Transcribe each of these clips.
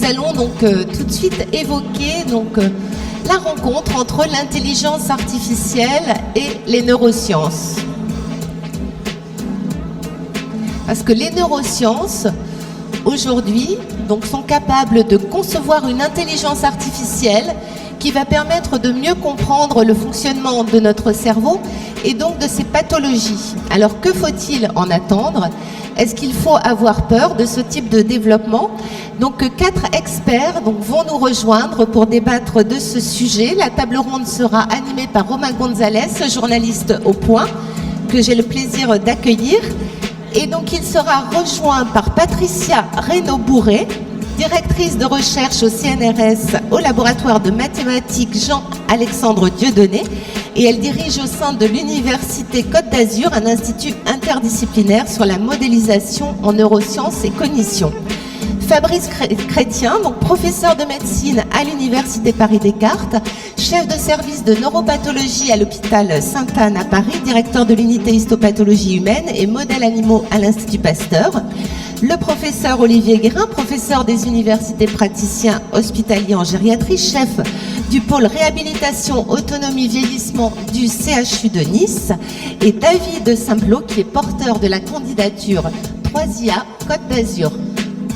allons donc tout de suite évoquer la rencontre entre l'intelligence artificielle et les neurosciences. Parce que les neurosciences, aujourd'hui, sont capables de concevoir une intelligence artificielle qui va permettre de mieux comprendre le fonctionnement de notre cerveau et donc de ses pathologies. Alors que faut-il en attendre ? Est-ce qu'il faut avoir peur de ce type de développement ? Donc 4 experts vont nous rejoindre pour débattre de ce sujet. La table ronde sera animée par Romain Gonzalez, journaliste au Point, que j'ai le plaisir d'accueillir. Et donc il sera rejoint par Patricia Reynaud-Bourré, directrice de recherche au CNRS au laboratoire de mathématiques Jean-Alexandre Dieudonné, et elle dirige au sein de l'Université Côte d'Azur un institut interdisciplinaire sur la modélisation en neurosciences et cognition. Fabrice Chrétien, professeur de médecine à l'Université Paris-Descartes, chef de service de neuropathologie à l'hôpital Sainte-Anne à Paris, directeur de l'unité histopathologie humaine et modèles animaux à l'Institut Pasteur. Le professeur Olivier Guérin, professeur des universités praticiens hospitaliers en gériatrie, chef du pôle réhabilitation, autonomie, vieillissement du CHU de Nice. Et David Simplot, qui est porteur de la candidature 3IA Côte d'Azur.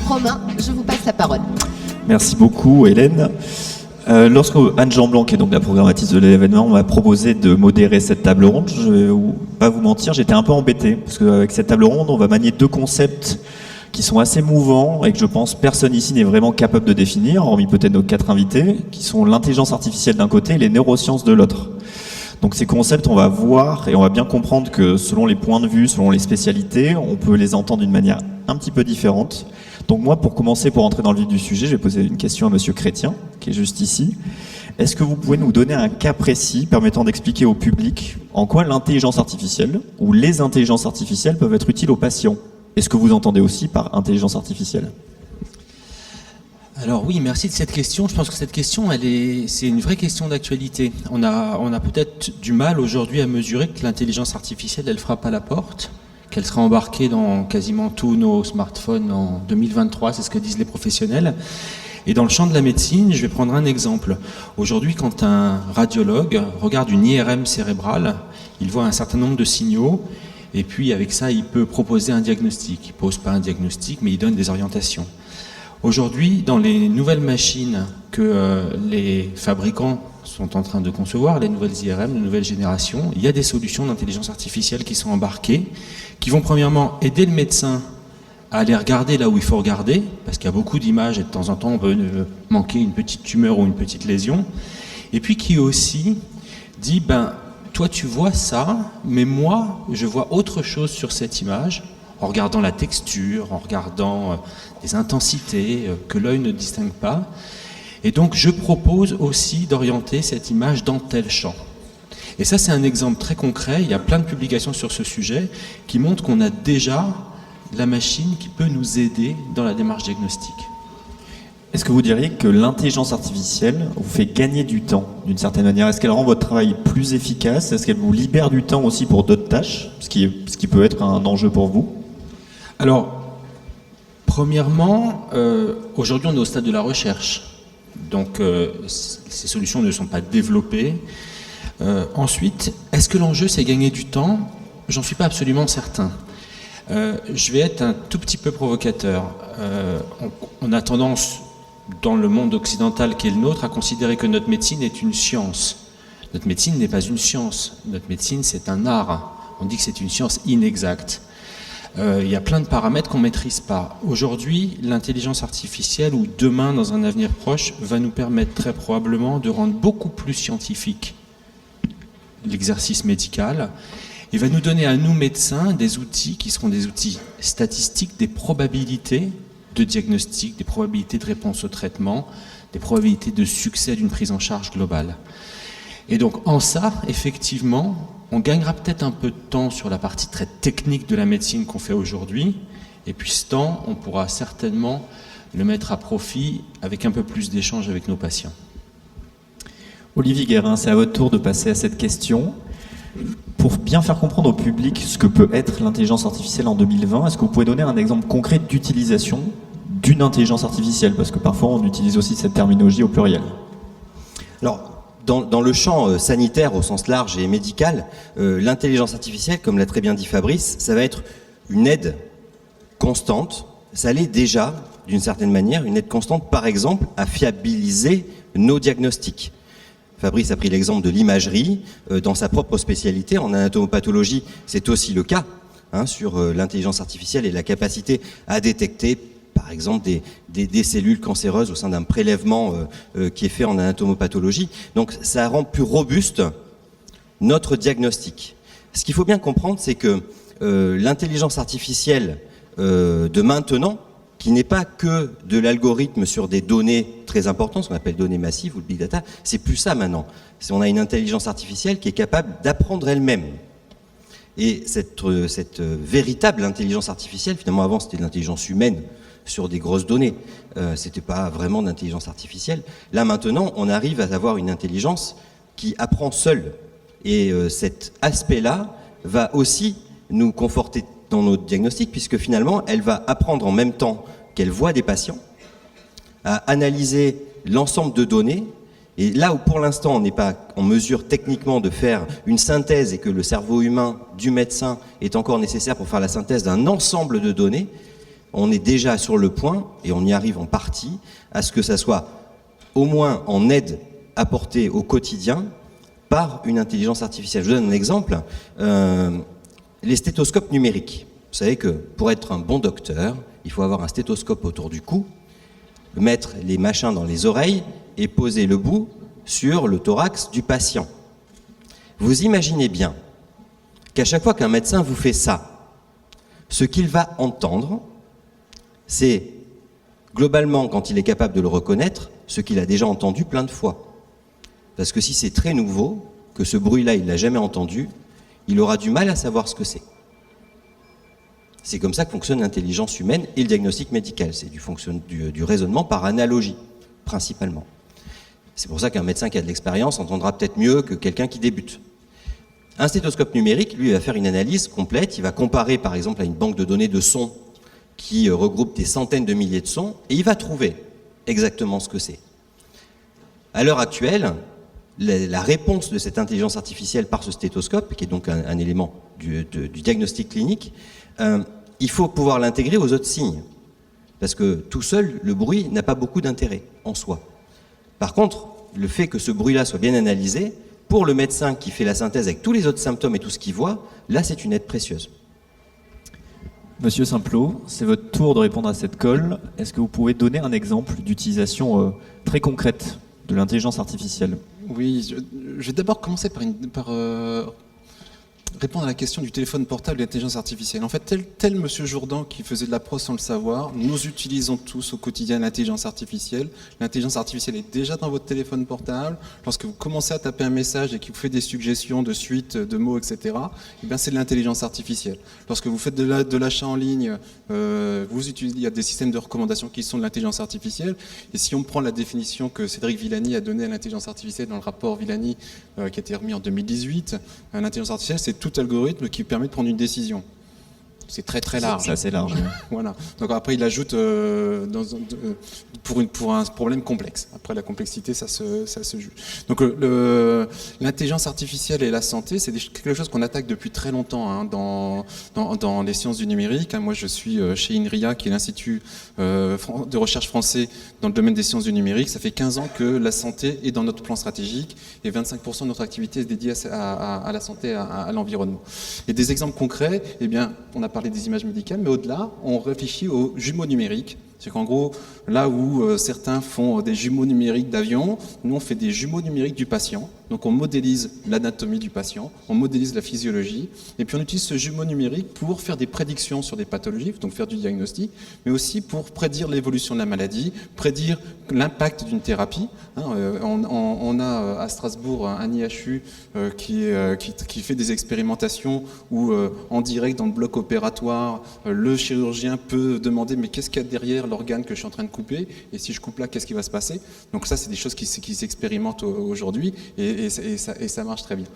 Romain, je vous passe la parole. Merci beaucoup, Hélène. Lorsque Anne-Jean Blanc, qui est donc la programmatrice de l'événement, m'a proposé de modérer cette table ronde, je ne vais pas vous mentir, j'étais un peu embêté, parce qu'avec cette table ronde, on va manier 2 concepts qui sont assez mouvants et que je pense personne ici n'est vraiment capable de définir, hormis peut-être nos 4 invités, qui sont l'intelligence artificielle d'un côté et les neurosciences de l'autre. Donc ces concepts, on va voir et on va bien comprendre que selon les points de vue, selon les spécialités, on peut les entendre d'une manière un petit peu différente. Donc moi, pour commencer, pour entrer dans le vif du sujet, je vais poser une question à Monsieur Chrétien, qui est juste ici. Est-ce que vous pouvez nous donner un cas précis permettant d'expliquer au public en quoi l'intelligence artificielle ou les intelligences artificielles peuvent être utiles aux patients ? Est-ce que vous entendez aussi par intelligence artificielle ? Alors oui, merci de cette question. Je pense que cette question, c'est une vraie question d'actualité. On a peut-être du mal aujourd'hui à mesurer que l'intelligence artificielle, elle frappe à la porte, qu'elle sera embarquée dans quasiment tous nos smartphones en 2023, c'est ce que disent les professionnels. Et dans le champ de la médecine, je vais prendre un exemple. Aujourd'hui, quand un radiologue regarde une IRM cérébrale, il voit un certain nombre de signaux, et puis avec ça, il peut proposer un diagnostic. Il ne pose pas un diagnostic, mais il donne des orientations. Aujourd'hui, dans les nouvelles machines que les fabricants sont en train de concevoir, les nouvelles IRM, les nouvelles générations, il y a des solutions d'intelligence artificielle qui sont embarquées, qui vont premièrement aider le médecin à aller regarder là où il faut regarder, parce qu'il y a beaucoup d'images et de temps en temps on peut manquer une petite tumeur ou une petite lésion, et puis qui aussi dit, toi tu vois ça, mais moi je vois autre chose sur cette image, en regardant la texture, en regardant des intensités que l'œil ne distingue pas. Et donc je propose aussi d'orienter cette image dans tel champ. Et ça c'est un exemple très concret, il y a plein de publications sur ce sujet qui montrent qu'on a déjà la machine qui peut nous aider dans la démarche diagnostique. Est-ce que vous diriez que l'intelligence artificielle vous fait gagner du temps d'une certaine manière ? Est-ce qu'elle rend votre travail plus efficace ? Est-ce qu'elle vous libère du temps aussi pour d'autres tâches, ce qui peut être un enjeu pour vous ? Alors, premièrement, aujourd'hui on est au stade de la recherche, donc ces solutions ne sont pas développées. Ensuite, est-ce que l'enjeu c'est gagner du temps ? J'en suis pas absolument certain. Je vais être un tout petit peu provocateur. On a tendance, dans le monde occidental qui est le nôtre, à considérer que notre médecine est une science. Notre médecine n'est pas une science. Notre médecine, c'est un art. On dit que c'est une science inexacte. Il y a plein de paramètres qu'on ne maîtrise pas. Aujourd'hui, l'intelligence artificielle, ou demain, dans un avenir proche, va nous permettre très probablement de rendre beaucoup plus scientifique l'exercice médical et va nous donner à nous, médecins, des outils qui seront des outils statistiques, des probabilités de diagnostic, des probabilités de réponse au traitement, des probabilités de succès d'une prise en charge globale. Et donc en ça, effectivement, on gagnera peut-être un peu de temps sur la partie très technique de la médecine qu'on fait aujourd'hui, et puis ce temps, on pourra certainement le mettre à profit avec un peu plus d'échanges avec nos patients. Olivier Guérin, c'est à votre tour de passer à cette question. Pour bien faire comprendre au public ce que peut être l'intelligence artificielle en 2020, est-ce que vous pouvez donner un exemple concret d'utilisation d'une intelligence artificielle, parce que parfois on utilise aussi cette terminologie au pluriel. Alors, dans le champ sanitaire au sens large et médical, l'intelligence artificielle, comme l'a très bien dit Fabrice, ça va être une aide constante. Ça l'est déjà, d'une certaine manière, une aide constante, par exemple, à fiabiliser nos diagnostics. Fabrice a pris l'exemple de l'imagerie. Dans sa propre spécialité, en anatomopathologie, c'est aussi le cas, sur l'intelligence artificielle et la capacité à détecter, par exemple, des cellules cancéreuses au sein d'un prélèvement qui est fait en anatomopathologie. Donc ça rend plus robuste notre diagnostic. Ce qu'il faut bien comprendre, c'est que l'intelligence artificielle de maintenant, qui n'est pas que de l'algorithme sur des données très importantes, ce qu'on appelle données massives ou le big data, c'est plus ça maintenant. On a une intelligence artificielle qui est capable d'apprendre elle-même. Et cette véritable intelligence artificielle, finalement avant c'était de l'intelligence humaine sur des grosses données, c'était pas vraiment d'intelligence artificielle. Là maintenant, on arrive à avoir une intelligence qui apprend seule. Et cet aspect-là va aussi nous conforter dans notre diagnostic, puisque finalement, elle va apprendre en même temps qu'elle voit des patients, à analyser l'ensemble de données. Et là où pour l'instant, on n'est pas en mesure techniquement de faire une synthèse et que le cerveau humain du médecin est encore nécessaire pour faire la synthèse d'un ensemble de données, on est déjà sur le point, et on y arrive en partie, à ce que ça soit au moins en aide apportée au quotidien par une intelligence artificielle. Je vous donne un exemple. Les stéthoscopes numériques. Vous savez que pour être un bon docteur, il faut avoir un stéthoscope autour du cou, mettre les machins dans les oreilles et poser le bout sur le thorax du patient. Vous imaginez bien qu'à chaque fois qu'un médecin vous fait ça, ce qu'il va entendre, c'est globalement, quand il est capable de le reconnaître, ce qu'il a déjà entendu plein de fois. Parce que si c'est très nouveau, que ce bruit-là, il ne l'a jamais entendu, il aura du mal à savoir ce que c'est. C'est comme ça que fonctionne l'intelligence humaine et le diagnostic médical. C'est du raisonnement par analogie, principalement. C'est pour ça qu'un médecin qui a de l'expérience entendra peut-être mieux que quelqu'un qui débute. Un stéthoscope numérique, lui, va faire une analyse complète. Il va comparer, par exemple, à une banque de données de sons qui regroupe des centaines de milliers de sons, et il va trouver exactement ce que c'est. À l'heure actuelle, la réponse de cette intelligence artificielle par ce stéthoscope, qui est donc un élément du diagnostic clinique, il faut pouvoir l'intégrer aux autres signes. Parce que tout seul, le bruit n'a pas beaucoup d'intérêt en soi. Par contre, le fait que ce bruit-là soit bien analysé, pour le médecin qui fait la synthèse avec tous les autres symptômes et tout ce qu'il voit, là c'est une aide précieuse. Monsieur Simplot, c'est votre tour de répondre à cette colle. Est-ce que vous pouvez donner un exemple d'utilisation très concrète de l'intelligence artificielle ? Oui, je vais d'abord commencer par répondre à la question du téléphone portable et l'intelligence artificielle. En fait, tel Monsieur Jourdan qui faisait de la prose sans le savoir, nous utilisons tous au quotidien l'intelligence artificielle. L'intelligence artificielle est déjà dans votre téléphone portable. Lorsque vous commencez à taper un message et qu'il vous fait des suggestions de suite, de mots, etc., eh bien c'est de l'intelligence artificielle. Lorsque vous faites de l'achat en ligne, il y a des systèmes de recommandation qui sont de l'intelligence artificielle. Et si on prend la définition que Cédric Villani a donnée à l'intelligence artificielle dans le rapport Villani qui a été remis en 2018, l'intelligence artificielle, c'est tout algorithme qui permet de prendre une décision. C'est très très large. C'est assez large. Voilà. Donc après, il ajoute pour un problème complexe. Après, la complexité, ça se juge. Donc l'intelligence artificielle et la santé, c'est quelque chose qu'on attaque depuis très longtemps dans les sciences du numérique. Moi, je suis chez INRIA, qui est l'Institut de recherche français dans le domaine des sciences du numérique. Ça fait 15 ans que la santé est dans notre plan stratégique et 25% de notre activité est dédiée à la santé, à l'environnement. Et des exemples concrets, eh bien, on a parlé des images médicales, mais au-delà, on réfléchit aux jumeaux numériques. C'est qu'en gros, là où certains font des jumeaux numériques d'avion, nous on fait des jumeaux numériques du patient. Donc on modélise l'anatomie du patient, on modélise la physiologie, et puis on utilise ce jumeau numérique pour faire des prédictions sur des pathologies, donc faire du diagnostic, mais aussi pour prédire l'évolution de la maladie, prédire l'impact d'une thérapie. On a à Strasbourg un IHU qui fait des expérimentations où en direct dans le bloc opératoire, le chirurgien peut demander mais qu'est-ce qu'il y a derrière l'organe que je suis en train de couper, et si je coupe là, qu'est-ce qui va se passer? Donc ça, c'est des choses qui s'expérimentent aujourd'hui, et et ça marche très bien.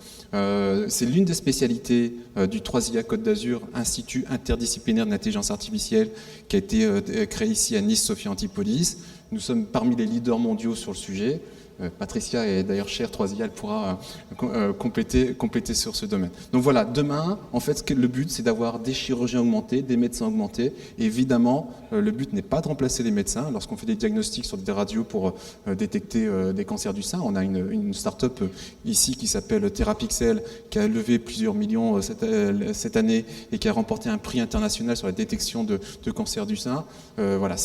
C'est l'une des spécialités du 3IA Côte d'Azur, Institut interdisciplinaire de l'intelligence artificielle, qui a été créé ici à Nice, Sophia Antipolis. Nous sommes parmi les leaders mondiaux sur le sujet. Patricia est d'ailleurs chère 3IA, elle pourra compléter sur ce domaine. Donc voilà, demain, en fait, le but, c'est d'avoir des chirurgiens augmentés, des médecins augmentés. Et évidemment, le but n'est pas de remplacer les médecins. Lorsqu'on fait des diagnostics sur des radios pour détecter des cancers du sein, on a une start-up ici qui s'appelle Therapixel, qui a levé plusieurs millions cette année et qui a remporté un prix international sur la détection de cancer du sein. Voilà,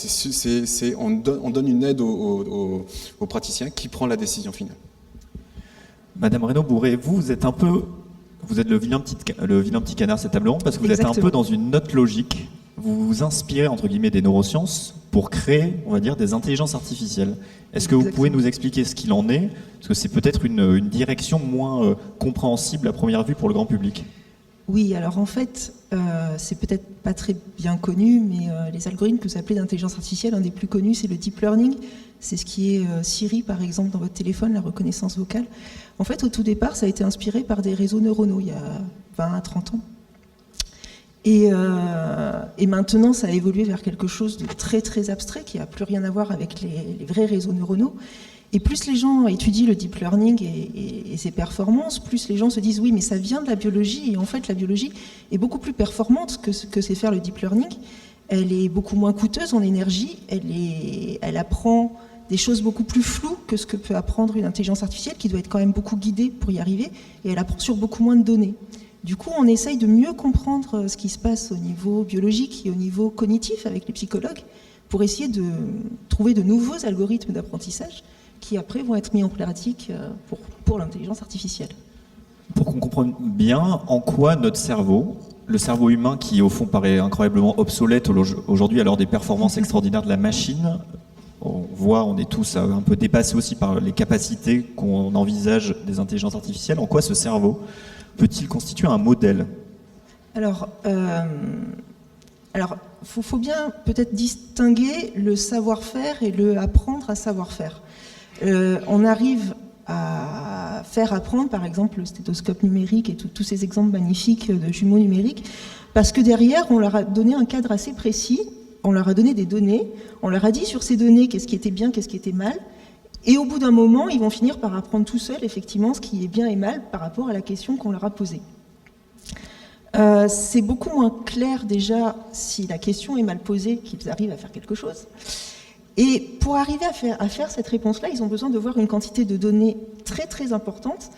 on donne une aide aux praticiens qui prend la décision finale. Madame Reynaud-Bourré, vous êtes le vilain petit canard de cette table ronde parce que vous êtes un peu dans une autre logique. Vous vous inspirez entre guillemets des neurosciences pour créer, on va dire, des intelligences artificielles. Est-ce que vous pouvez nous expliquer ce qu'il en est? Parce que c'est peut-être une direction moins compréhensible à première vue pour le grand public. Oui, alors en fait, c'est peut-être pas très bien connu, mais les algorithmes que vous appelez d'intelligence artificielle, un des plus connus, c'est le deep learning. C'est ce qui est Siri, par exemple, dans votre téléphone, la reconnaissance vocale. En fait, au tout départ, ça a été inspiré par des réseaux neuronaux, il y a 20 à 30 ans. Et maintenant, ça a évolué vers quelque chose de très, très abstrait, qui n'a plus rien à voir avec les vrais réseaux neuronaux. Et plus les gens étudient le deep learning et ses performances, plus les gens se disent oui, mais ça vient de la biologie. Et en fait, la biologie est beaucoup plus performante que ce que sait faire le deep learning. Elle est beaucoup moins coûteuse en énergie. Elle apprend des choses beaucoup plus floues que ce que peut apprendre une intelligence artificielle qui doit être quand même beaucoup guidée pour y arriver. Et elle apprend sur beaucoup moins de données. Du coup, on essaye de mieux comprendre ce qui se passe au niveau biologique et au niveau cognitif avec les psychologues pour essayer de trouver de nouveaux algorithmes d'apprentissage qui après vont être mis en pratique pour l'intelligence artificielle. Pour qu'on comprenne bien en quoi notre cerveau, le cerveau humain qui au fond paraît incroyablement obsolète aujourd'hui à l'heure des performances extraordinaires de la machine, on est tous un peu dépassés aussi par les capacités qu'on envisage des intelligences artificielles. En quoi ce cerveau peut-il constituer un modèle? Alors, faut bien peut-être distinguer le savoir-faire et le apprendre à savoir-faire. On arrive à faire apprendre, par exemple, le stéthoscope numérique et tous ces exemples magnifiques de jumeaux numériques, parce que derrière, on leur a donné un cadre assez précis, on leur a donné des données, on leur a dit sur ces données qu'est-ce qui était bien, qu'est-ce qui était mal, et au bout d'un moment, ils vont finir par apprendre tout seuls, effectivement, ce qui est bien et mal par rapport à la question qu'on leur a posée. C'est beaucoup moins clair déjà si la question est mal posée qu'ils arrivent à faire quelque chose. Et pour arriver à faire cette réponse-là, ils ont besoin de voir une quantité de données très très importante.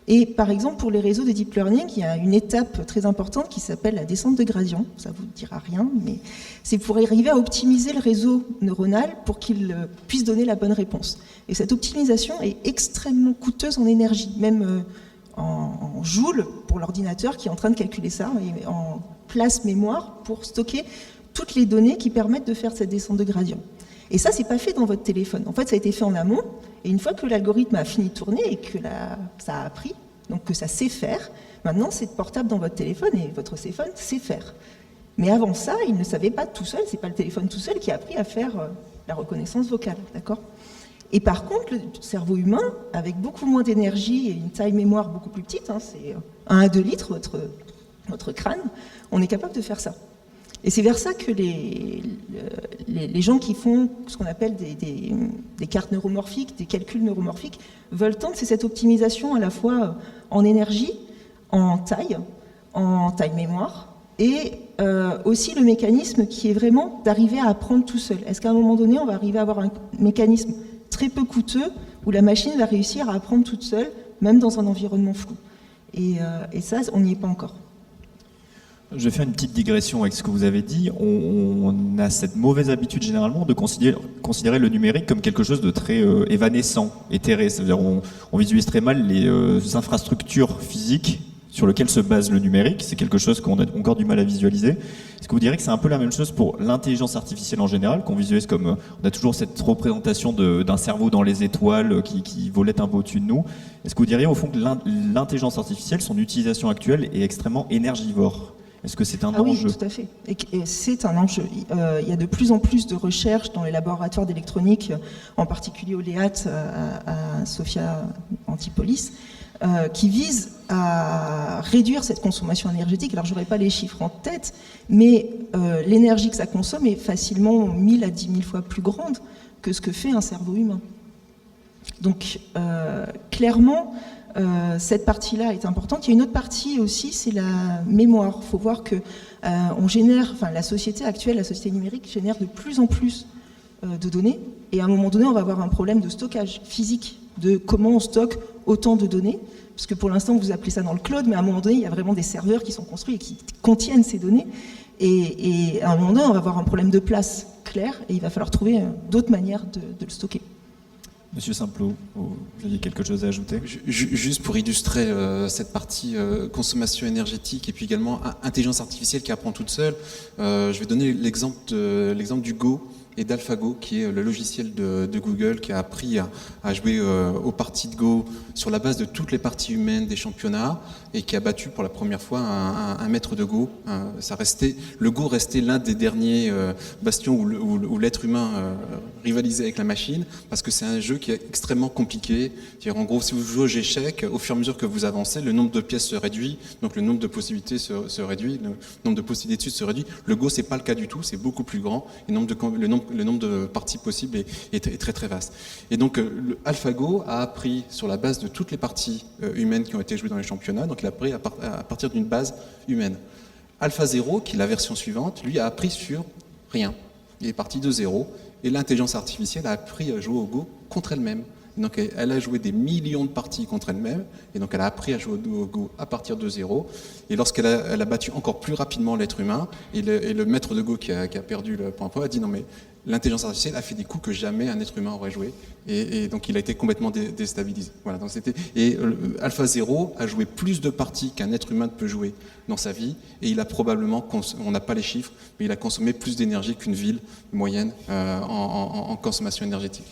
Et par exemple, pour les réseaux de deep learning, il y a une étape très importante qui s'appelle la descente de gradient. Ça ne vous dira rien, mais c'est pour arriver à optimiser le réseau neuronal pour qu'il puisse donner la bonne réponse. Et cette optimisation est extrêmement coûteuse en énergie, même en joules pour l'ordinateur qui est en train de calculer ça, et en place mémoire pour stocker toutes les données qui permettent de faire cette descente de gradient. Et ça, c'est pas fait dans votre téléphone. En fait, ça a été fait en amont. Et une fois que l'algorithme a fini de tourner et que ça a appris, donc que ça sait faire, maintenant, c'est portable dans votre téléphone et votre téléphone sait faire. Mais avant ça, il ne savait pas tout seul. C'est pas le téléphone tout seul qui a appris à faire la reconnaissance vocale, d'accord ? Et par contre, le cerveau humain, avec beaucoup moins d'énergie et une taille mémoire beaucoup plus petite, c'est 1 à 2 litres, votre crâne, on est capable de faire ça. Et c'est vers ça que les gens qui font ce qu'on appelle des cartes neuromorphiques, des calculs neuromorphiques, veulent tendre, c'est cette optimisation à la fois en énergie, en taille mémoire, et aussi le mécanisme qui est vraiment d'arriver à apprendre tout seul. Est-ce qu'à un moment donné, on va arriver à avoir un mécanisme très peu coûteux où la machine va réussir à apprendre toute seule, même dans un environnement flou? Et ça, on n'y est pas encore. Je vais faire une petite digression avec ce que vous avez dit. On a cette mauvaise habitude généralement de considérer le numérique comme quelque chose de très évanescent, éthéré. C'est-à-dire on visualise très mal les infrastructures physiques sur lesquelles se base le numérique. C'est quelque chose qu'on a encore du mal à visualiser. Est-ce que vous direz que c'est un peu la même chose pour l'intelligence artificielle en général, qu'on visualise comme on a toujours cette représentation d'un cerveau dans les étoiles qui volait un peu au-dessus de nous. Est-ce que vous diriez au fond que l'intelligence artificielle, son utilisation actuelle est extrêmement énergivore? Est-ce que c'est un Ah oui, enjeu? tout à fait. Et c'est un enjeu. Il y a de plus en plus de recherches dans les laboratoires d'électronique, en particulier au LEAT à Sophia Antipolis, qui visent à réduire cette consommation énergétique. Alors, je n'aurai pas les chiffres en tête, mais l'énergie que ça consomme est facilement 1000 à 10 000 fois plus grande que ce que fait un cerveau humain. Donc, clairement, cette partie-là est importante. Il y a une autre partie aussi, c'est la mémoire. Il faut voir que la société actuelle, la société numérique, génère de plus en plus de données. Et à un moment donné, on va avoir un problème de stockage physique, de comment on stocke autant de données. Parce que pour l'instant, vous appelez ça dans le cloud, mais à un moment donné, il y a vraiment des serveurs qui sont construits et qui contiennent ces données. Et à un moment donné, on va avoir un problème de place clair, et il va falloir trouver d'autres manières de le stocker. Monsieur Simplot, vous aviez quelque chose à ajouter? Juste pour illustrer cette partie consommation énergétique et puis également intelligence artificielle qui apprend toute seule, je vais donner l'exemple du Go et d'AlphaGo, qui est le logiciel de Google qui a appris à jouer aux parties de Go sur la base de toutes les parties humaines des championnats et qui a battu pour la première fois un maître de Go. Le Go restait l'un des derniers bastions où l'être humain rivalisait avec la machine, parce que c'est un jeu qui est extrêmement compliqué. C'est-à-dire, en gros, si vous jouez aux échecs, au fur et à mesure que vous avancez, le nombre de pièces se réduit, donc le nombre de possibilités se réduit, le nombre de possibilités de suite se réduit. Le Go, c'est pas le cas du tout, c'est beaucoup plus grand, et le nombre de parties possibles est très très vaste. Et donc AlphaGo a appris sur la base de toutes les parties humaines qui ont été jouées dans les championnats, donc il a appris à partir d'une base humaine. AlphaZero, qui est la version suivante, lui a appris sur rien. Il est parti de zéro, et l'intelligence artificielle a appris à jouer au Go contre elle-même. Donc elle a joué des millions de parties contre elle-même, et donc elle a appris à jouer au Go à partir de zéro. Et lorsqu'elle a battu encore plus rapidement l'être humain, et le maître de Go qui a perdu le point a dit non mais l'intelligence artificielle a fait des coups que jamais un être humain aurait joué, et donc il a été complètement déstabilisé. Voilà, donc AlphaZero a joué plus de parties qu'un être humain ne peut jouer dans sa vie, et il a probablement, on n'a pas les chiffres, mais il a consommé plus d'énergie qu'une ville moyenne en consommation énergétique.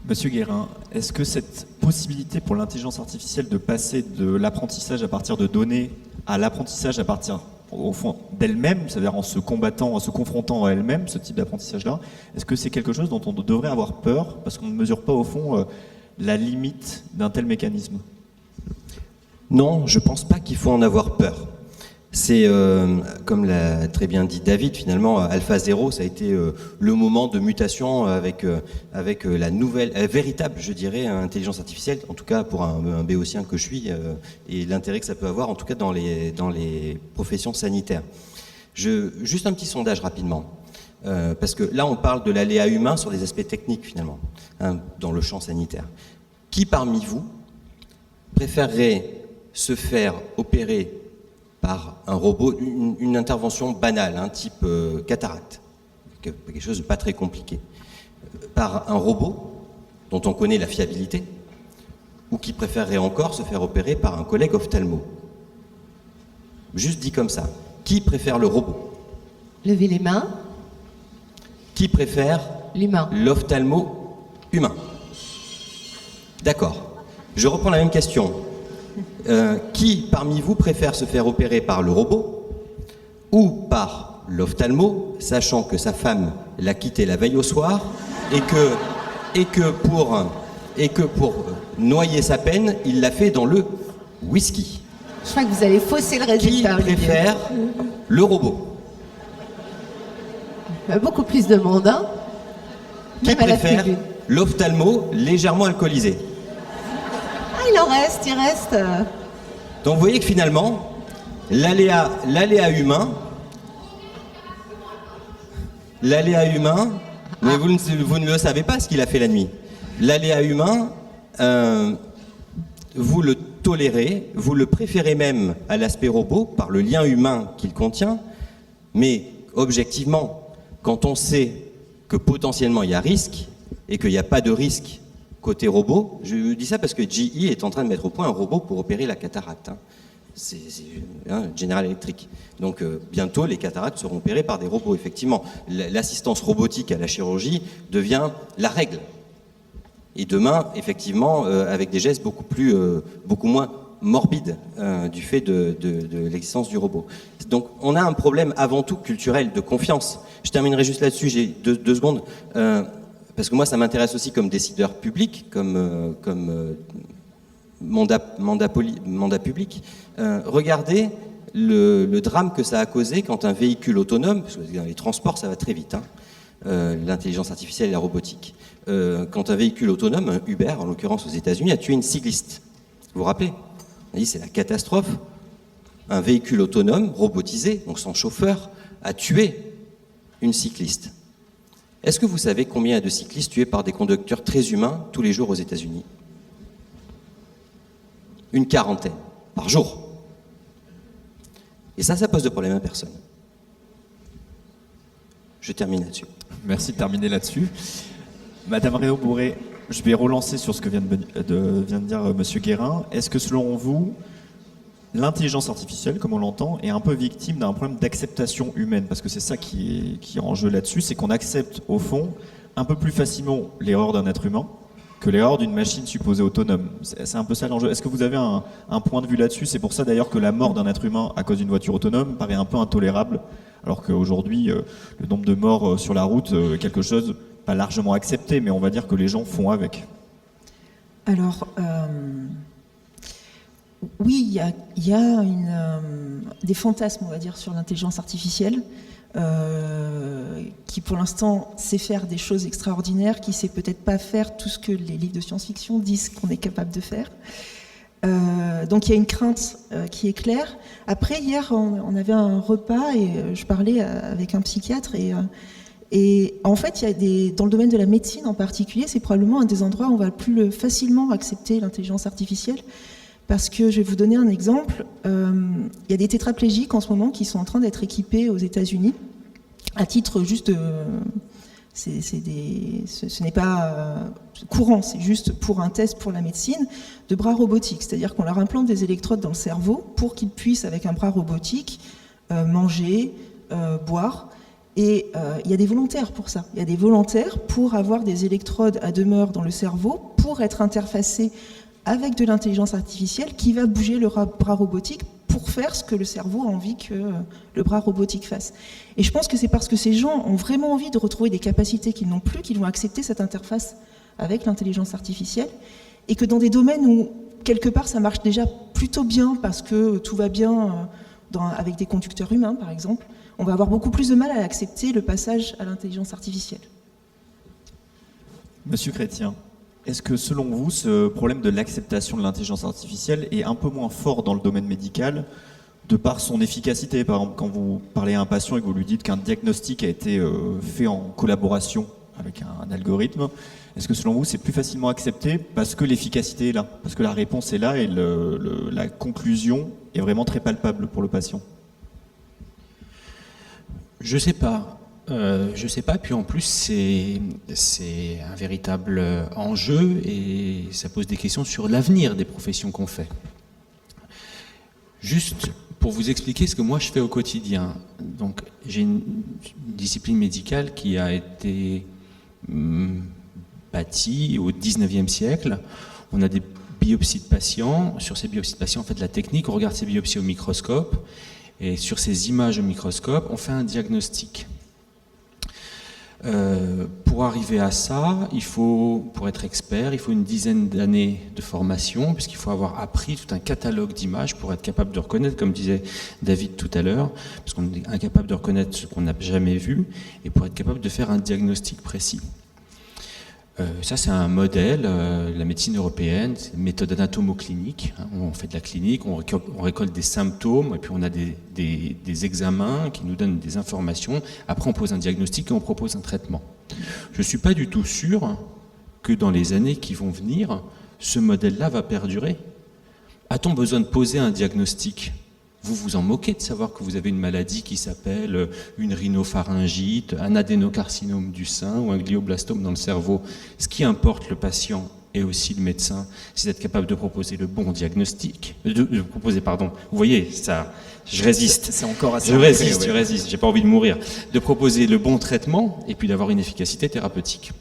Monsieur Guérin, est-ce que cette possibilité pour l'intelligence artificielle de passer de l'apprentissage à partir de données à l'apprentissage à partir, au fond, d'elle-même, c'est-à-dire en se combattant, en se confrontant à elle-même, ce type d'apprentissage-là, est-ce que c'est quelque chose dont on devrait avoir peur parce qu'on ne mesure pas, au fond, la limite d'un tel mécanisme? Non, je ne pense pas qu'il faut en avoir peur. C'est, comme l'a très bien dit David, finalement, AlphaZero, ça a été le moment de mutation avec la nouvelle, véritable, je dirais, intelligence artificielle, en tout cas pour un béotien que je suis, et l'intérêt que ça peut avoir, en tout cas dans les professions sanitaires. Juste un petit sondage rapidement, parce que là, on parle de l'aléa humain sur des aspects techniques, finalement, dans le champ sanitaire. Qui parmi vous préférerait se faire opérer par un robot, une intervention banale, type cataracte, quelque chose de pas très compliqué, par un robot dont on connaît la fiabilité, ou qui préférerait encore se faire opérer par un collègue ophtalmo? Juste dit comme ça. Qui préfère le robot? Levez les mains. Qui préfère L'humain. l'ophtalmo humain? D'accord. Je reprends la même question. Qui parmi vous préfère se faire opérer par le robot ou par l'ophtalmo, sachant que sa femme l'a quitté la veille au soir et que pour noyer sa peine, il l'a fait dans le whisky? Je crois que vous allez fausser le Qui résultat, Olivier. préfère le robot? Il y a beaucoup plus de monde, hein. Qui Même à la préfère tribune. l'ophtalmo légèrement alcoolisé? Ah, il en reste, il reste. Donc vous voyez que finalement, l'aléa humain, mais vous ne le savez pas ce qu'il a fait la nuit. L'aléa humain, vous le tolérez, vous le préférez même à l'aspect robot par le lien humain qu'il contient, mais objectivement, quand on sait que potentiellement il y a risque et qu'il n'y a pas de risque côté robot, je dis ça parce que GE est en train de mettre au point un robot pour opérer la cataracte. C'est General Electric. Donc bientôt, les cataractes seront opérées par des robots. Effectivement, l'assistance robotique à la chirurgie devient la règle. Et demain, effectivement, avec des gestes beaucoup moins morbide du fait de l'existence du robot. Donc on a un problème avant tout culturel de confiance. Je terminerai juste là-dessus, j'ai deux secondes, parce que moi ça m'intéresse aussi comme décideur public, comme mandat public. Regardez le drame que ça a causé quand un véhicule autonome, parce que dans les transports ça va très vite, l'intelligence artificielle et la robotique, quand un véhicule autonome, un Uber en l'occurrence aux États-Unis, a tué une cycliste. Vous vous rappelez? On a dit c'est la catastrophe. Un véhicule autonome, robotisé, donc sans chauffeur, a tué une cycliste. Est-ce que vous savez combien il y a de cyclistes tués par des conducteurs très humains tous les jours aux États-Unis? Une 40aine par jour. Et ça pose de problème à personne. Je termine là-dessus. Merci de terminer là-dessus. Madame Réau-Bourré, je vais relancer sur ce que vient de dire Monsieur Guérin. Est-ce que selon vous, l'intelligence artificielle, comme on l'entend, est un peu victime d'un problème d'acceptation humaine? Parce que c'est ça qui est en jeu là-dessus, c'est qu'on accepte au fond un peu plus facilement l'erreur d'un être humain que l'erreur d'une machine supposée autonome. C'est un peu ça l'enjeu. Est-ce que vous avez un point de vue là-dessus? C'est pour ça d'ailleurs que la mort d'un être humain à cause d'une voiture autonome paraît un peu intolérable, alors qu'aujourd'hui, le nombre de morts sur la route est quelque chose pas largement accepté, mais on va dire que les gens font avec. Alors, oui, il y a des fantasmes, on va dire, sur l'intelligence artificielle, qui pour l'instant sait faire des choses extraordinaires, qui sait peut-être pas faire tout ce que les livres de science-fiction disent qu'on est capable de faire. Donc il y a une crainte qui est claire. Après, hier, on avait un repas et je parlais avec un psychiatre et en fait, il y a dans le domaine de la médecine en particulier, c'est probablement un des endroits où on va plus facilement accepter l'intelligence artificielle. Parce que je vais vous donner un exemple. Il y a des tétraplégiques en ce moment qui sont en train d'être équipés aux États-Unis à titre juste de... ce n'est pas courant, c'est juste pour un test pour la médecine, de bras robotiques. C'est-à-dire qu'on leur implante des électrodes dans le cerveau pour qu'ils puissent, avec un bras robotique, manger, boire. Et il y a des volontaires pour ça. Il y a des volontaires pour avoir des électrodes à demeure dans le cerveau pour être interfacés avec de l'intelligence artificielle qui va bouger le bras robotique pour faire ce que le cerveau a envie que le bras robotique fasse. Et je pense que c'est parce que ces gens ont vraiment envie de retrouver des capacités qu'ils n'ont plus qu'ils vont accepter cette interface avec l'intelligence artificielle, et que dans des domaines où, quelque part, ça marche déjà plutôt bien parce que tout va bien avec des conducteurs humains, par exemple, on va avoir beaucoup plus de mal à accepter le passage à l'intelligence artificielle. Monsieur Chrétien, est-ce que selon vous, ce problème de l'acceptation de l'intelligence artificielle est un peu moins fort dans le domaine médical de par son efficacité? Par exemple, quand vous parlez à un patient et que vous lui dites qu'un diagnostic a été fait en collaboration avec un algorithme, est-ce que selon vous, c'est plus facilement accepté parce que l'efficacité est là, parce que la réponse est là et la conclusion est vraiment très palpable pour le patient? Je sais pas. Puis en plus c'est un véritable enjeu et ça pose des questions sur l'avenir des professions qu'on fait. Juste pour vous expliquer ce que moi je fais au quotidien. Donc j'ai une discipline médicale qui a été bâtie au 19e siècle. On a des biopsies de patients. Sur ces biopsies de patients, on fait de la technique, on regarde ces biopsies au microscope et sur ces images au microscope, on fait un diagnostic. Pour arriver à ça, pour être expert, il faut une dizaine d'années de formation, puisqu'il faut avoir appris tout un catalogue d'images pour être capable de reconnaître, comme disait David tout à l'heure, parce qu'on est incapable de reconnaître ce qu'on n'a jamais vu, et pour être capable de faire un diagnostic précis. Ça, c'est un modèle, la médecine européenne, c'est une méthode anatomo-clinique. On fait de la clinique, on récolte des symptômes, et puis on a des examens qui nous donnent des informations. Après, on pose un diagnostic et on propose un traitement. Je ne suis pas du tout sûr que dans les années qui vont venir, ce modèle-là va perdurer. A-t-on besoin de poser un diagnostic ? Vous vous en moquez de savoir que vous avez une maladie qui s'appelle une rhinopharyngite, un adénocarcinome du sein ou un glioblastome dans le cerveau. Ce qui importe le patient et aussi le médecin, c'est d'être capable de proposer le bon diagnostic. Vous voyez, ça, je résiste. C'est encore assez je résiste, j'ai pas envie de mourir. De proposer le bon traitement et puis d'avoir une efficacité thérapeutique.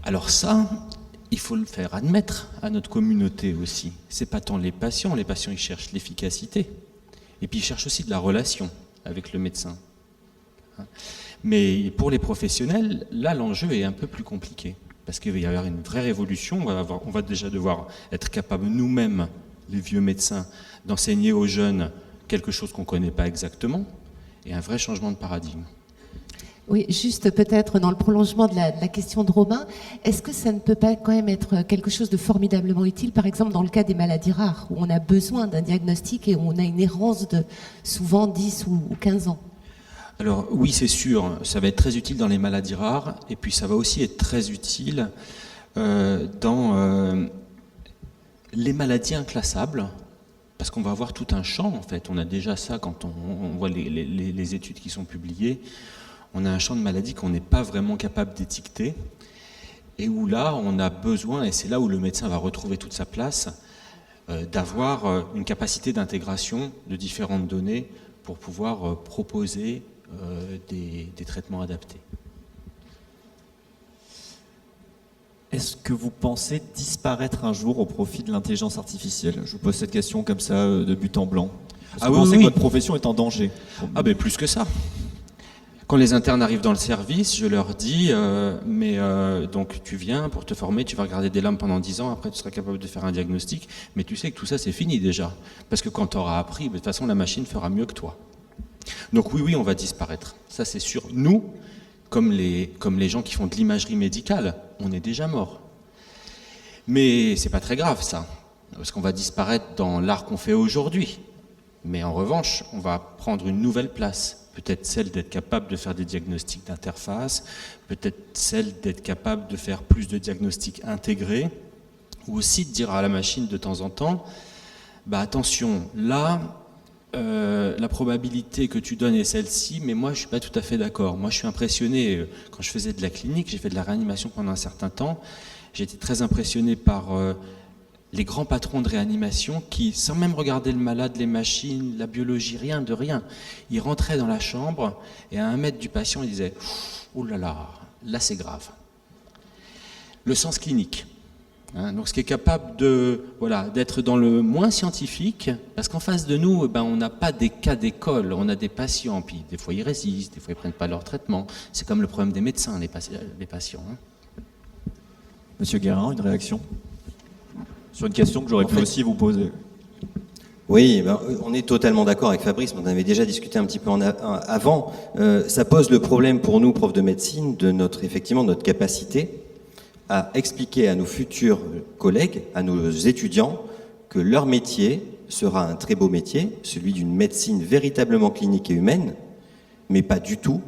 Alors ça, il faut le faire admettre à notre communauté aussi. C'est pas tant les patients ils cherchent l'efficacité. Et puis ils cherchent aussi de la relation avec le médecin. Mais pour les professionnels, là l'enjeu est un peu plus compliqué. Parce qu'il va y avoir une vraie révolution, on va déjà devoir être capable nous-mêmes, les vieux médecins, d'enseigner aux jeunes quelque chose qu'on ne connaît pas exactement, et un vrai changement de paradigme. Oui, juste peut-être dans le prolongement de la question de Romain, est-ce que ça ne peut pas quand même être quelque chose de formidablement utile, par exemple dans le cas des maladies rares, où on a besoin d'un diagnostic et où on a une errance de souvent 10 ou 15 ans? Alors oui, c'est sûr, ça va être très utile dans les maladies rares, et puis ça va aussi être très utile dans les maladies inclassables, parce qu'on va avoir tout un champ en fait. On a déjà ça quand on voit les études qui sont publiées. On a un champ de maladies qu'on n'est pas vraiment capable d'étiqueter, et où là on a besoin, et c'est là où le médecin va retrouver toute sa place, d'avoir une capacité d'intégration de différentes données pour pouvoir proposer des traitements adaptés. Est-ce que vous pensez disparaître un jour au profit de l'intelligence artificielle? Je vous pose cette question comme ça, de but en blanc. Est-ce que vous pensez que votre profession est en danger? Ah ben plus que ça. Quand les internes arrivent dans le service, je leur dis donc tu viens pour te former, tu vas regarder des lames pendant 10 ans, après tu seras capable de faire un diagnostic, mais tu sais que tout ça c'est fini déjà. Parce que quand tu auras appris, de toute façon la machine fera mieux que toi. Donc oui, on va disparaître. Ça c'est sûr. Nous, comme les gens qui font de l'imagerie médicale, on est déjà morts. Mais c'est pas très grave ça, parce qu'on va disparaître dans l'art qu'on fait aujourd'hui. Mais en revanche, on va prendre une nouvelle place. Peut-être celle d'être capable de faire des diagnostics d'interface, peut-être celle d'être capable de faire plus de diagnostics intégrés, ou aussi de dire à la machine de temps en temps, attention, là, la probabilité que tu donnes est celle-ci, mais moi je suis pas tout à fait d'accord. Moi je suis impressionné, quand je faisais de la clinique, j'ai fait de la réanimation pendant un certain temps, j'ai été très impressionné par les grands patrons de réanimation qui, sans même regarder le malade, les machines, la biologie, rien de rien, ils rentraient dans la chambre et à 1 mètre du patient, ils disaient « Oh là là, là c'est grave ». Le sens clinique. Donc ce qui est capable d'être dans le moins scientifique, parce qu'en face de nous, on n'a pas des cas d'école, on a des patients, puis des fois ils résistent, des fois ils ne prennent pas leur traitement. C'est comme le problème des médecins, les patients. Monsieur Guérin, une réaction sur une question que j'aurais pu aussi vous poser. Oui, on est totalement d'accord avec Fabrice, on avait déjà discuté un petit peu avant. Ça pose le problème pour nous, profs de médecine, de notre capacité à expliquer à nos futurs collègues, à nos étudiants, que leur métier sera un très beau métier, celui d'une médecine véritablement clinique et humaine, mais pas du tout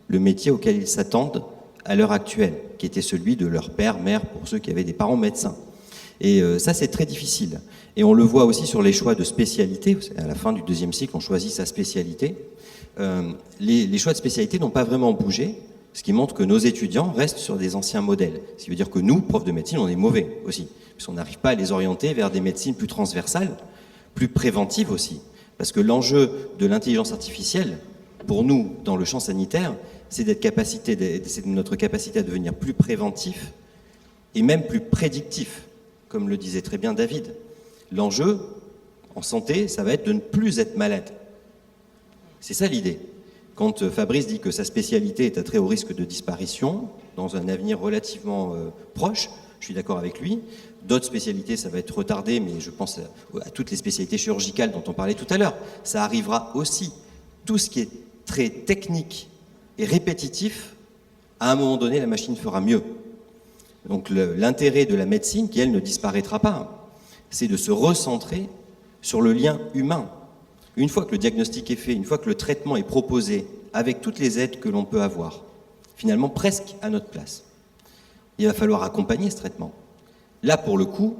le métier auquel ils s'attendent à l'heure actuelle, qui était celui de leur père, mère, pour ceux qui avaient des parents médecins. Et ça, c'est très difficile. Et on le voit aussi sur les choix de spécialité. À la fin du 2e cycle, on choisit sa spécialité. Les choix de spécialité n'ont pas vraiment bougé, ce qui montre que nos étudiants restent sur des anciens modèles. Ce qui veut dire que nous, profs de médecine, on est mauvais aussi, puisqu'on n'arrive pas à les orienter vers des médecines plus transversales, plus préventives aussi. Parce que l'enjeu de l'intelligence artificielle, pour nous, dans le champ sanitaire, c'est notre capacité à devenir plus préventif et même plus prédictif, comme le disait très bien David. L'enjeu, en santé, ça va être de ne plus être malade. C'est ça l'idée. Quand Fabrice dit que sa spécialité est à très haut risque de disparition, dans un avenir relativement proche, je suis d'accord avec lui. D'autres spécialités, ça va être retardé, mais je pense à toutes les spécialités chirurgicales dont on parlait tout à l'heure. Ça arrivera aussi. Tout ce qui est très technique et répétitif, à un moment donné, la machine fera mieux. Donc l'intérêt de la médecine, qui elle ne disparaîtra pas, c'est de se recentrer sur le lien humain. Une fois que le diagnostic est fait, une fois que le traitement est proposé, avec toutes les aides que l'on peut avoir, finalement presque à notre place, il va falloir accompagner ce traitement. Là, pour le coup,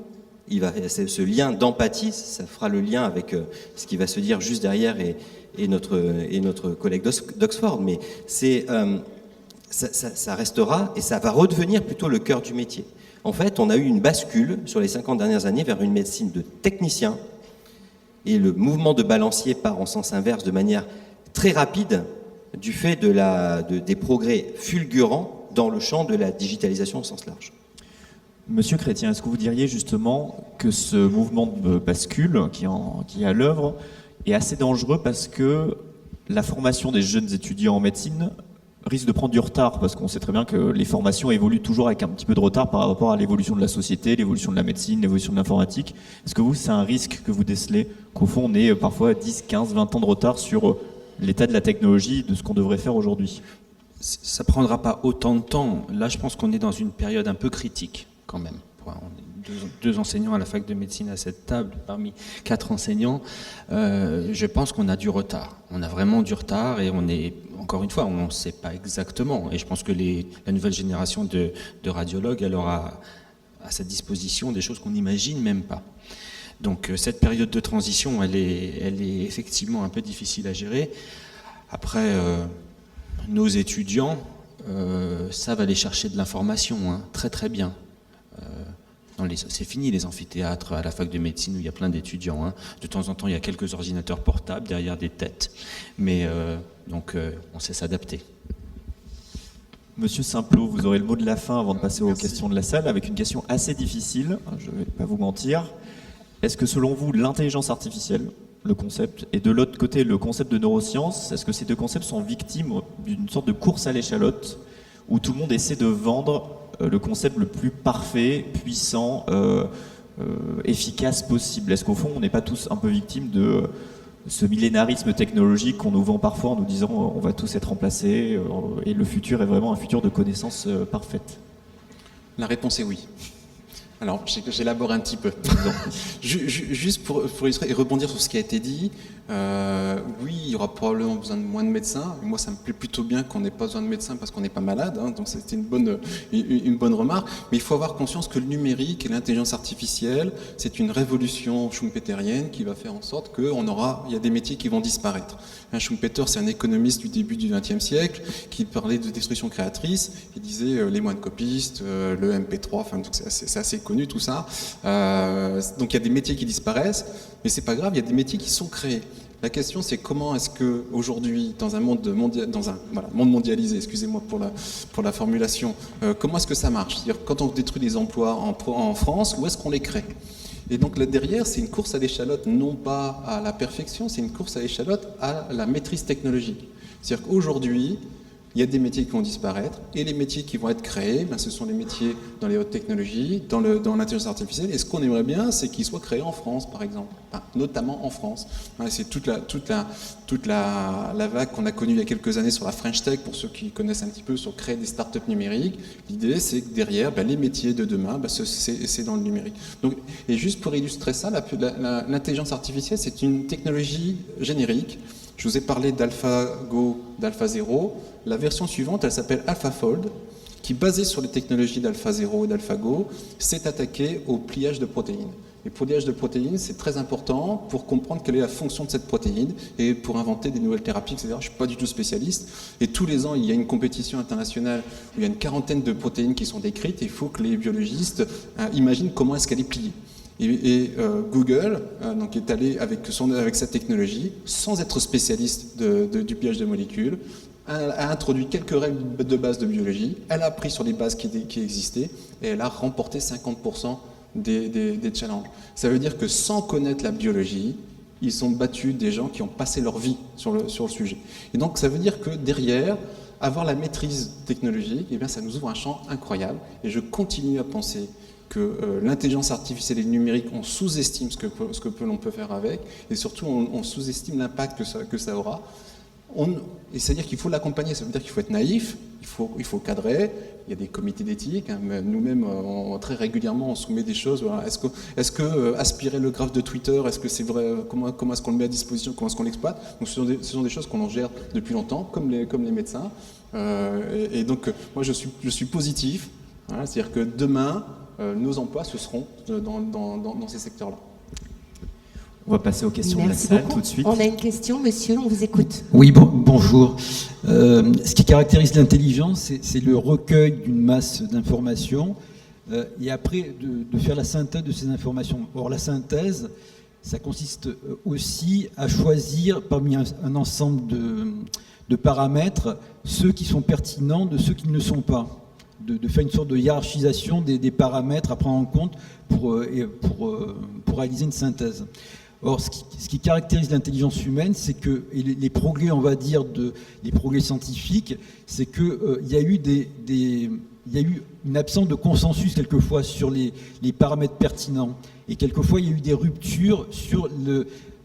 ce lien d'empathie, ça fera le lien avec ce qui va se dire juste derrière et notre collègue d'Oxford, mais ça restera et ça va redevenir plutôt le cœur du métier. En fait, on a eu une bascule sur les 50 dernières années vers une médecine de techniciens et le mouvement de balancier part en sens inverse de manière très rapide du fait des progrès fulgurants dans le champ de la digitalisation au sens large. Monsieur Chrétien, est-ce que vous diriez justement que ce mouvement de bascule qui est à l'œuvre est assez dangereux parce que la formation des jeunes étudiants en médecine risque de prendre du retard, parce qu'on sait très bien que les formations évoluent toujours avec un petit peu de retard par rapport à l'évolution de la société, l'évolution de la médecine, l'évolution de l'informatique. Est-ce que vous, c'est un risque que vous décelez, qu'au fond on ait parfois 10, 15, 20 ans de retard sur l'état de la technologie, de ce qu'on devrait faire aujourd'hui? Ça ne prendra pas autant de temps. Là, je pense qu'on est dans une période un peu critique, quand même. On est deux enseignants à la fac de médecine à cette table, parmi 4 enseignants. Je pense qu'on a du retard. On a vraiment du retard et on est, encore une fois, on ne sait pas exactement. Et je pense que la nouvelle génération de radiologues, elle aura à sa disposition des choses qu'on n'imagine même pas. Donc cette période de transition, elle est effectivement un peu difficile à gérer. Après, nos étudiants savent aller chercher de l'information, hein, très très bien. C'est fini les amphithéâtres à la fac de médecine où il y a plein d'étudiants. Hein. De temps en temps, il y a quelques ordinateurs portables derrière des têtes. Mais on sait s'adapter. Monsieur Simplot, vous aurez le mot de la fin avant de passer aux questions de la salle, avec une question assez difficile, je ne vais pas vous mentir. Est-ce que selon vous, l'intelligence artificielle, le concept, et de l'autre côté, le concept de neurosciences, est-ce que ces deux concepts sont victimes d'une sorte de course à l'échalote où tout le monde essaie de vendre le concept le plus parfait, puissant, efficace possible? Est-ce qu'au fond, on n'est pas tous un peu victimes de ce millénarisme technologique qu'on nous vend parfois en nous disant on va tous être remplacés et le futur est vraiment un futur de connaissances parfaites? La réponse est oui. Alors, j'élabore un petit peu. Juste pour illustrer et rebondir sur ce qui a été dit, oui, il y aura probablement besoin de moins de médecins. Moi, ça me plaît plutôt bien qu'on n'ait pas besoin de médecins parce qu'on n'est pas malade, hein, donc c'était une bonne remarque. Mais il faut avoir conscience que le numérique et l'intelligence artificielle, c'est une révolution schumpeterienne qui va faire en sorte qu'il y a des métiers qui vont disparaître. Schumpeter, c'est un économiste du début du XXe siècle qui parlait de destruction créatrice. Il disait les moines copistes, le MP3, enfin, c'est assez connu tout ça. Donc il y a des métiers qui disparaissent, mais c'est pas grave, il y a des métiers qui sont créés. La question, c'est comment est-ce que aujourd'hui, dans un monde monde mondialisé, excusez-moi pour la formulation, comment est-ce que ça marche? C'est-à-dire quand on détruit des emplois en France, où est-ce qu'on les crée? Et donc là derrière, c'est une course à l'échalote, non pas à la perfection, c'est une course à l'échalote à la maîtrise technologique. C'est-à-dire qu'aujourd'hui, il y a des métiers qui vont disparaître, et les métiers qui vont être créés, ce sont les métiers dans les hautes technologies, dans l'intelligence artificielle, et ce qu'on aimerait bien, c'est qu'ils soient créés en France, par exemple, notamment en France. C'est toute la vague qu'on a connue il y a quelques années sur la French Tech, pour ceux qui connaissent un petit peu, sur créer des startups numériques. L'idée, c'est que derrière, les métiers de demain, c'est dans le numérique. Donc, et juste pour illustrer ça, l'intelligence artificielle, c'est une technologie générique. Je vous ai parlé d'AlphaGo, d'AlphaZero. La version suivante, elle s'appelle AlphaFold, qui, basée sur les technologies d'AlphaZero et d'AlphaGo, s'est attaquée au pliage de protéines. Et le pliage de protéines, c'est très important pour comprendre quelle est la fonction de cette protéine et pour inventer des nouvelles thérapies, etc. Je ne suis pas du tout spécialiste. Et tous les ans, il y a une compétition internationale où il y a une quarantaine de protéines qui sont décrites et il faut que les biologistes imaginent comment est-ce qu'elle est pliée. Et Google donc est allé avec cette technologie, sans être spécialiste du pliage de molécules, a introduit quelques règles de base de biologie, elle a appris sur les bases qui existaient et elle a remporté 50% des challenges. Ça veut dire que sans connaître la biologie, ils ont battu des gens qui ont passé leur vie sur le sujet. Et donc ça veut dire que derrière, avoir la maîtrise technologique, ça nous ouvre un champ incroyable. Et je continue à penser que l'intelligence artificielle et le numérique, on sous-estime ce que l'on peut faire avec, et surtout on sous-estime l'impact que ça aura. Et c'est-à-dire qu'il faut l'accompagner, ça veut dire qu'il faut être naïf, il faut cadrer, il y a des comités d'éthique, nous-mêmes très régulièrement on soumet des choses, voilà. Est-ce que aspirer le graphe de Twitter, est-ce que c'est vrai, comment est-ce qu'on le met à disposition, comment est-ce qu'on l'exploite? Donc ce sont des choses qu'on en gère depuis longtemps, comme les médecins, et donc moi je suis positif, voilà, c'est-à-dire que demain, nos emplois, ce seront dans ces secteurs-là. On va passer aux questions de la Merci salle beaucoup. tout de suite. On a une question, monsieur, on vous écoute. Oui, bonjour. Ce qui caractérise l'intelligence, c'est le recueil d'une masse d'informations et après de faire la synthèse de ces informations. Or, la synthèse, ça consiste aussi à choisir parmi un ensemble de paramètres ceux qui sont pertinents de ceux qui ne le sont pas. de faire une sorte de hiérarchisation des paramètres à prendre en compte pour réaliser une synthèse. Or, ce qui caractérise l'intelligence humaine, c'est que et les progrès, on va dire, les progrès scientifiques, c'est qu'il y a eu il y a eu une absence de consensus quelquefois sur les paramètres pertinents. Et quelquefois, il y a eu des ruptures sur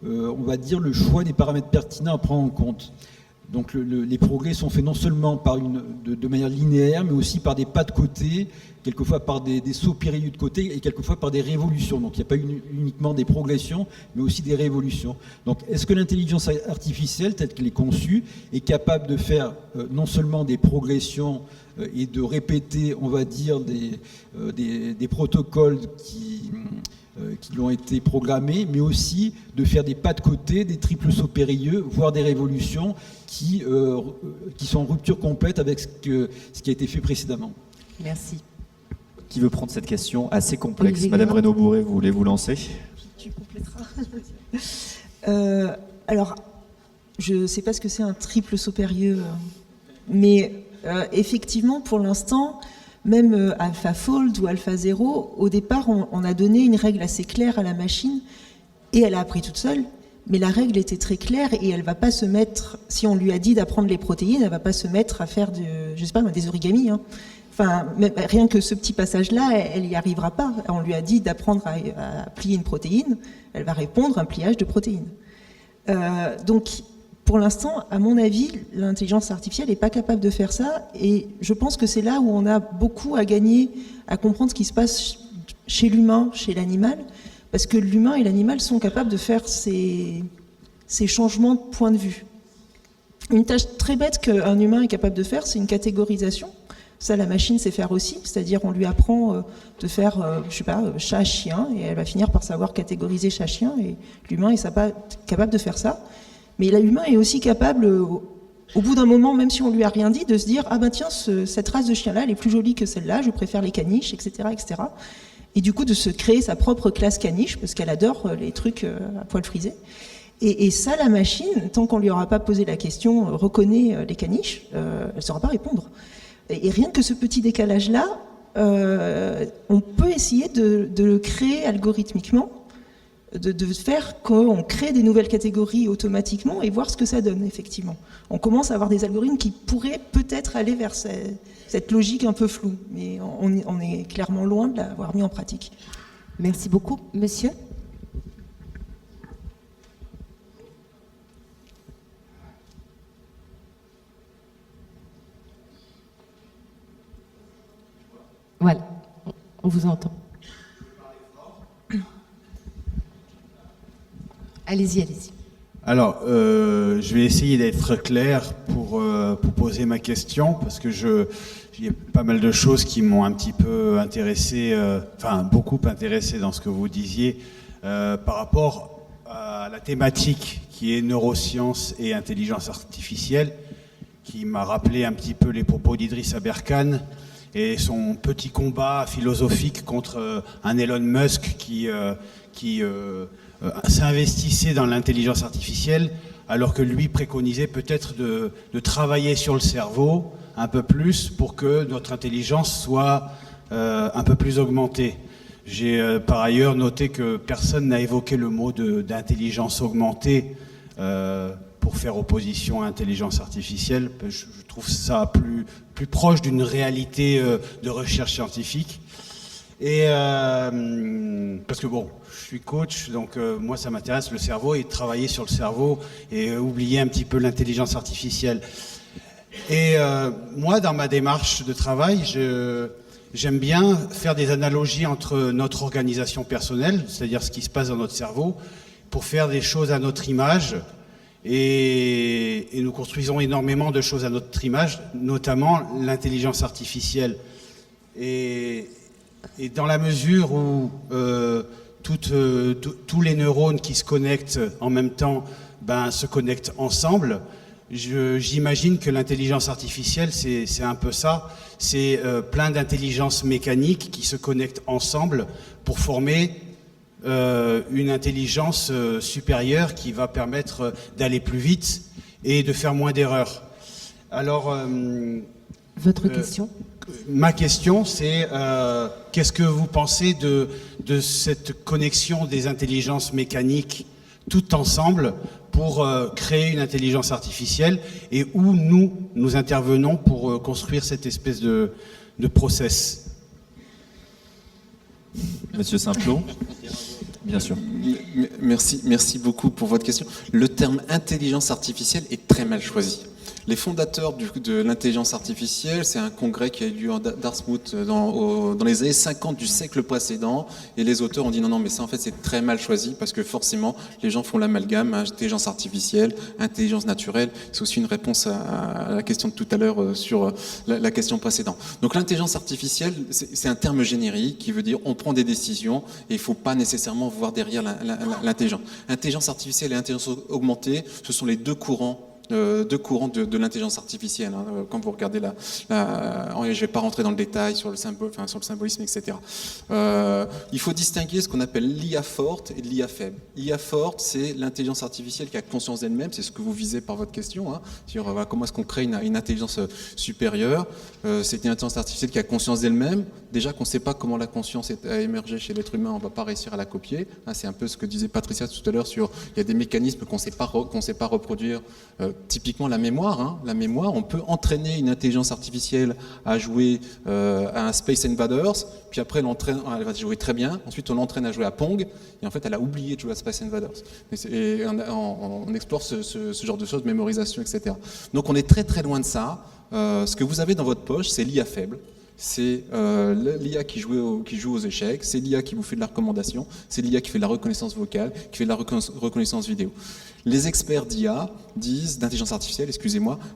on va dire, le choix des paramètres pertinents à prendre en compte. Donc les progrès sont faits non seulement de manière linéaire, mais aussi par des pas de côté, quelquefois par des sauts périlleux de côté et quelquefois par des révolutions. Donc il n'y a pas uniquement des progressions, mais aussi des révolutions. Donc est-ce que l'intelligence artificielle, telle qu'elle est conçue, est capable de faire non seulement des progressions et de répéter, on va dire, des protocoles qui ont été programmés, mais aussi de faire des pas de côté, des triples sauts périlleux, voire des révolutions qui sont en rupture complète avec ce qui a été fait précédemment. Merci. Qui veut prendre cette question assez complexe? Olivier Madame Gras. Reynaud-Bourré, vous voulez vous lancer? Tu compléteras. Alors, je ne sais pas ce que c'est un triple saut périlleux, mais effectivement, pour l'instant, même AlphaFold ou AlphaZero, au départ, on a donné une règle assez claire à la machine et elle a appris toute seule. Mais la règle était très claire et elle va pas se mettre, si on lui a dit d'apprendre les protéines, elle va pas se mettre à faire je sais pas, des origamis. Hein. Enfin, rien que ce petit passage-là, elle n'y arrivera pas. On lui a dit d'apprendre à plier une protéine, elle va répondre un pliage de protéines. Donc, pour l'instant, à mon avis, l'intelligence artificielle n'est pas capable de faire ça et je pense que c'est là où on a beaucoup à gagner à comprendre ce qui se passe chez l'humain, chez l'animal, parce que l'humain et l'animal sont capables de faire ces changements de point de vue. Une tâche très bête qu'un humain est capable de faire, c'est une catégorisation. Ça, la machine sait faire aussi, c'est-à-dire on lui apprend de faire, je sais pas, chat, chien, et elle va finir par savoir catégoriser chat, chien, et l'humain est capable de faire ça. Mais l'humain est aussi capable, au bout d'un moment, même si on lui a rien dit, de se dire, ah ben tiens, cette race de chien-là, elle est plus jolie que celle-là, je préfère les caniches, etc., etc. Et du coup, de se créer sa propre classe caniche, parce qu'elle adore les trucs à poil frisé. Et ça, la machine, tant qu'on lui aura pas posé la question, reconnaît les caniches, elle ne saura pas répondre. Et rien que ce petit décalage-là, on peut essayer de le créer algorithmiquement, de faire qu'on crée des nouvelles catégories automatiquement et voir ce que ça donne, effectivement. On commence à avoir des algorithmes qui pourraient peut-être aller vers cette logique un peu floue, mais on est clairement loin de l'avoir mis en pratique. Merci beaucoup. Monsieur ? Voilà, on vous entend. Allez-y, allez-y. Alors, je vais essayer d'être clair pour poser ma question, parce que il y a pas mal de choses qui m'ont un petit peu intéressé, enfin beaucoup intéressé dans ce que vous disiez, par rapport à la thématique qui est neurosciences et intelligence artificielle, qui m'a rappelé un petit peu les propos d'Idriss Aberkane et son petit combat philosophique contre un Elon Musk qui s'investissait dans l'intelligence artificielle, alors que lui préconisait peut-être de travailler sur le cerveau un peu plus pour que notre intelligence soit un peu plus augmentée. J'ai par ailleurs noté que personne n'a évoqué le mot d'intelligence augmentée pour faire opposition à l'intelligence artificielle. Je trouve ça plus proche d'une réalité de recherche scientifique. Et parce que bon, je suis coach, donc moi ça m'intéresse le cerveau et travailler sur le cerveau et oublier un petit peu l'intelligence artificielle. Et moi, dans ma démarche de travail, j'aime bien faire des analogies entre notre organisation personnelle, c'est-à-dire ce qui se passe dans notre cerveau, pour faire des choses à notre image. Et nous construisons énormément de choses à notre image, notamment l'intelligence artificielle. Et dans la mesure où tous les neurones qui se connectent en même temps se connectent ensemble, j'imagine que l'intelligence artificielle, c'est un peu ça. C'est plein d'intelligences mécaniques qui se connectent ensemble pour former une intelligence supérieure qui va permettre d'aller plus vite et de faire moins d'erreurs. Alors, votre question ? ma question, c'est qu'est-ce que vous pensez de cette connexion des intelligences mécaniques toutes ensemble pour créer une intelligence artificielle, et où nous intervenons pour construire cette espèce de process? Monsieur Simplot, bien sûr. Merci beaucoup pour votre question. Le terme intelligence artificielle est très mal choisi. Les fondateurs de l'intelligence artificielle, c'est un congrès qui a eu lieu à Dartmouth dans les années 50 du siècle précédent, et les auteurs ont dit non, mais ça en fait c'est très mal choisi, parce que forcément les gens font l'amalgame, intelligence artificielle, intelligence naturelle. C'est aussi une réponse à la question de tout à l'heure sur la question précédente. Donc l'intelligence artificielle, c'est un terme générique qui veut dire on prend des décisions et il ne faut pas nécessairement voir derrière l'intelligence. Intelligence artificielle et intelligence augmentée, ce sont les deux courants de l'intelligence artificielle. Quand vous regardez je ne vais pas rentrer dans le détail sur le symbolisme, etc. Il faut distinguer ce qu'on appelle l'IA forte et l'IA faible. L'IA forte, c'est l'intelligence artificielle qui a conscience d'elle-même, c'est ce que vous visez par votre question, sur comment est-ce qu'on crée une intelligence supérieure. C'est une intelligence artificielle qui a conscience d'elle-même. Déjà qu'on ne sait pas comment la conscience a émergé chez l'être humain, on ne va pas réussir à la copier. C'est un peu ce que disait Patricia tout à l'heure sur il y a des mécanismes qu'on ne sait pas reproduire. Typiquement la mémoire. La mémoire, on peut entraîner une intelligence artificielle à jouer à un Space Invaders, puis après elle va jouer très bien, ensuite on l'entraîne à jouer à Pong, et en fait elle a oublié de jouer à Space Invaders. Et on explore ce genre de choses, mémorisation, etc. Donc on est très très loin de ça. Ce que vous avez dans votre poche, c'est l'IA faible. C'est l'IA qui joue aux échecs, c'est l'IA qui vous fait de la recommandation, c'est l'IA qui fait de la reconnaissance vocale, qui fait de la reconnaissance vidéo. Les experts d'intelligence artificielle,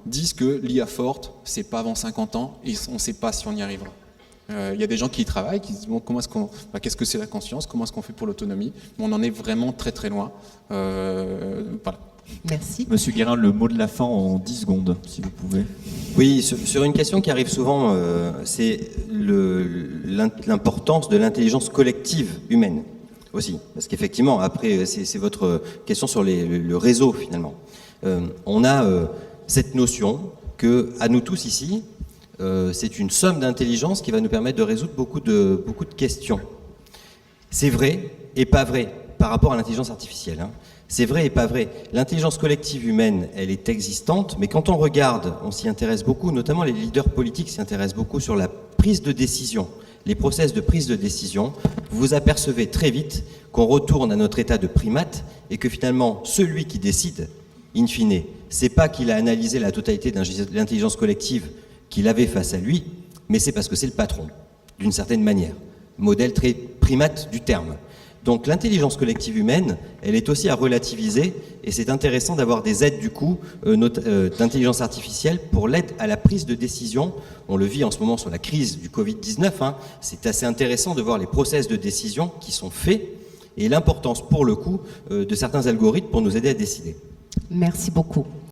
disent que l'IA forte, c'est pas avant 50 ans et on ne sait pas si on y arrivera. Il y a des gens qui y travaillent, qui disent bon, qu'est-ce que c'est la conscience, comment est-ce qu'on fait pour l'autonomie, mais on en est vraiment très très loin. Voilà. Merci. Monsieur Guérin, le mot de la fin en 10 secondes, si vous pouvez. Oui, sur une question qui arrive souvent, c'est l'importance de l'intelligence collective humaine aussi. Parce qu'effectivement, après, c'est votre question sur le réseau finalement. On a cette notion que, à nous tous ici, c'est une somme d'intelligence qui va nous permettre de résoudre beaucoup de questions. C'est vrai et pas vrai par rapport à l'intelligence artificielle. C'est vrai et pas vrai. L'intelligence collective humaine, elle est existante, mais quand on regarde, on s'y intéresse beaucoup, notamment les leaders politiques s'y intéressent beaucoup sur la prise de décision, les process de prise de décision. Vous vous apercevez très vite qu'on retourne à notre état de primate et que finalement, celui qui décide, in fine, c'est pas qu'il a analysé la totalité de l'intelligence collective qu'il avait face à lui, mais c'est parce que c'est le patron, d'une certaine manière. Modèle très primate du terme. Donc l'intelligence collective humaine, elle est aussi à relativiser, et c'est intéressant d'avoir des aides du coup d'intelligence artificielle pour l'aide à la prise de décision. On le vit en ce moment sur la crise du Covid-19, c'est assez intéressant de voir les process de décision qui sont faits et l'importance pour le coup de certains algorithmes pour nous aider à décider. Merci beaucoup.